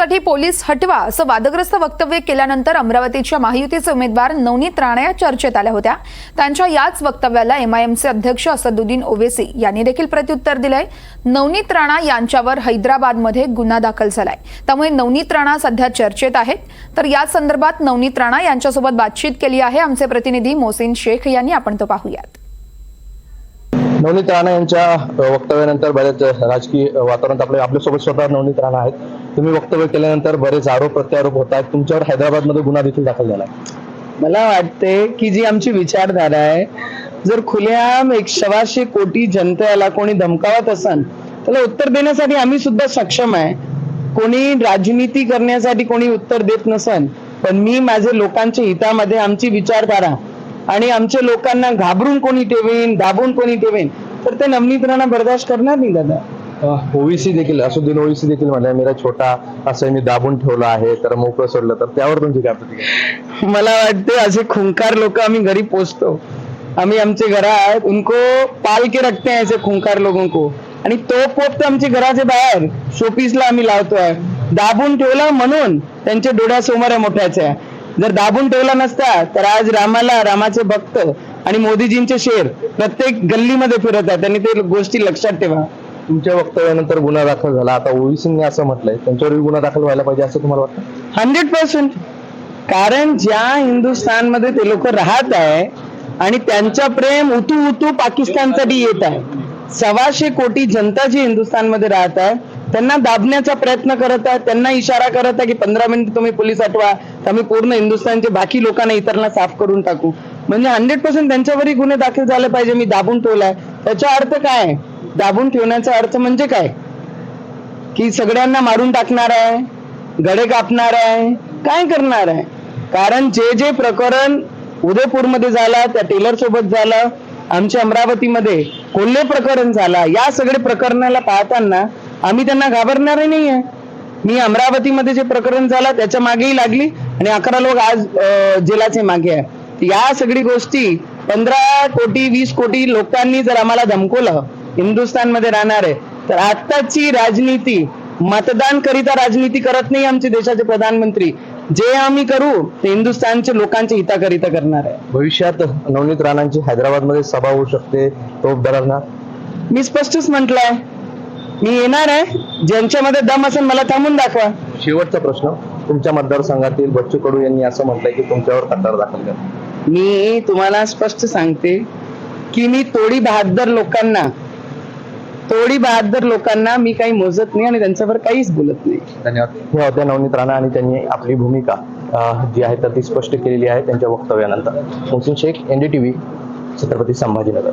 साठी पोलीस हटवा असं वादग्रस्त वक्तव्य केल्यानंतर अमरावतीच्या महायुतीचे उमेदवार नवनीत राणा या चर्चेत आल्या होत्या। त्यांच्या याच वक्तव्याला एमआयएमचे अध्यक्ष असदुद्दीन ओवैसी यांनी देखील प्रत्युत्तर दिलंय। नवनीत राणा यांच्यावर हैदराबादमध्ये गुन्हा दाखल झालाय, त्यामुळे नवनीत राणा सध्या चर्चेत आहेत। तर या संदर्भात नवनीत राणा यांच्यासोबत बातचीत केली आहे आमचे प्रतिनिधी मोहसिन शेख यांनी, आपण तो पाहूयात। नवनीत राणा यांच्या वक्तव्यानंतर बरेच राजकीय वातावरणात आपल्यासोबत स्वतः नवनीत राणा आहेत। तुम्ही वक्तव्य केल्यानंतर बरेच आरोप प्रत्यारोप होत आहेत, तुमच्यावर हैदराबादमध्ये गुन्हा देखील दाखल झाला आहे। मला वाटते की जी आमची विचारधारा आहे, जर खुलेआम 126 कोटी जनतेला कोणी धमकावत असेल त्याला उत्तर देण्यासाठी आम्ही सुद्धा सक्षम आहे। कोणी राजनीती करण्यासाठी कोणी उत्तर देत नसेल, पण मी माझे लोकांच्या हितामध्ये आमची विचारधारा आणि आमच्या लोकांना घाबरून कोणी ठेवेन, दाबून कोणी ठेवेन, तर ते नवनीत राणा बर्दाश्त करणार नाही दादा। ओवीसी देखील असदुद्दीन ओवैसी देखील म्हणाले मेरा छोटा असं मी दाबून ठेवलं आहे, तर मोकळं सोडलं, तर त्यावर तुमची काय प्रतिक्रिया? मला वाटते असे खुंकार लोक आम्ही घरी पोचतो, आम्ही आमचे घरात उनको पाल के रखते हैं ऐसे खुंकार लोगों को, आणि तो पोपट आमच्या घराच्या बाहेर शोपीसला आम्ही लावतोय। दाबून ठेवला म्हणून त्यांच्या डोळ्यासमोर मोठ्याच्या, जर दाबून ठेवला नसता तर आज रामाचे भक्त आणि मोदीजींचे शेर प्रत्येक गल्लीमध्ये फिरत आहेत। त्यांनी ते गोष्टी लक्षात ठेवा। तुमच्या वक्तव्यानंतर गुन्हा दाखल झाला, आता ओवैसींनी असं म्हटलंय त्यांच्यावरही गुन्हा दाखल व्हायला पाहिजे असं तुम्हाला वाटतं? 100%, कारण ज्या हिंदुस्थानमध्ये ते लोक राहत आहे आणि त्यांचा प्रेम उतू पाकिस्तानसाठी येत आहे, 126 कोटी जनता जी हिंदुस्थानमध्ये राहत आहे त्यांना दाबण्याचा प्रयत्न करत आहे, त्यांना इशारा करत आहे की 15 मिनिट तुम्ही पोलीस हटवा, तर आम्ही पूर्ण हिंदुस्थानचे बाकी लोकांना इतरांना साफ करून टाकू। म्हणजे 100% त्यांच्यावरही गुन्हे दाखल झाले पाहिजे। मी दाबून ठेवलाय त्याचा अर्थ काय? दाबून ठेवण्याचा अर्थ म्हणजे काय? की सगळ्यांना मारून टाकणार आहे, गडे कापणार आहे, काय करणार आहे? कारण जे प्रकरण उदयपूरमध्ये झाला, त्या टेलर सोबत झालं, आमच्या अमरावतीमध्ये कोल्हे प्रकरण झाला, या सगळे प्रकरणाला पाहताना आम्ही त्यांना घाबरणारही नाहीये। मी अमरावतीमध्ये जे प्रकरण झाला त्याच्या मागेही लागली आणि 11 लोक आज जेलाचे मागे आहे। या सगळी गोष्टी 15 कोटी 20 कोटी लोकांनी जर आम्हाला धमकवलं हिंदुस्थानमध्ये राहणार आहे, तर आताची राजनीती मतदान करिता राजनीती करत नाही आमचे देशाचे प्रधानमंत्री। जे आम्ही करू ते हिंदुस्थानच्या लोकांच्या हिताकरिता करणार आहे। भविष्यात नवनीत राणांची हैदराबादमध्ये सभा होऊ शकते, तो धरणार? मी स्पष्टच म्हटलंय, मी येणार आहे, ज्यांच्यामध्ये दम असेल मला थांबून दाखवा। शेवटचा प्रश्न, तुमच्या मतदारसंघातील बच्चू कडू यांनी असं म्हटलंय की तुमच्यावर तक्रार दाखल करा। मी तुम्हाला स्पष्ट सांगते की मी तोडी बहादर लोकांना मी काही मोजत नाही आणि त्यांच्यावर काहीच बोलत नाही। धन्यवाद। हे होत्या नवनीत राणा आणि त्यांनी आपली भूमिका जी आहे तर ती स्पष्ट केलेली आहे त्यांच्या वक्तव्यानंतर। मोहसिन शेख, NDTV, छत्रपती संभाजीनगर।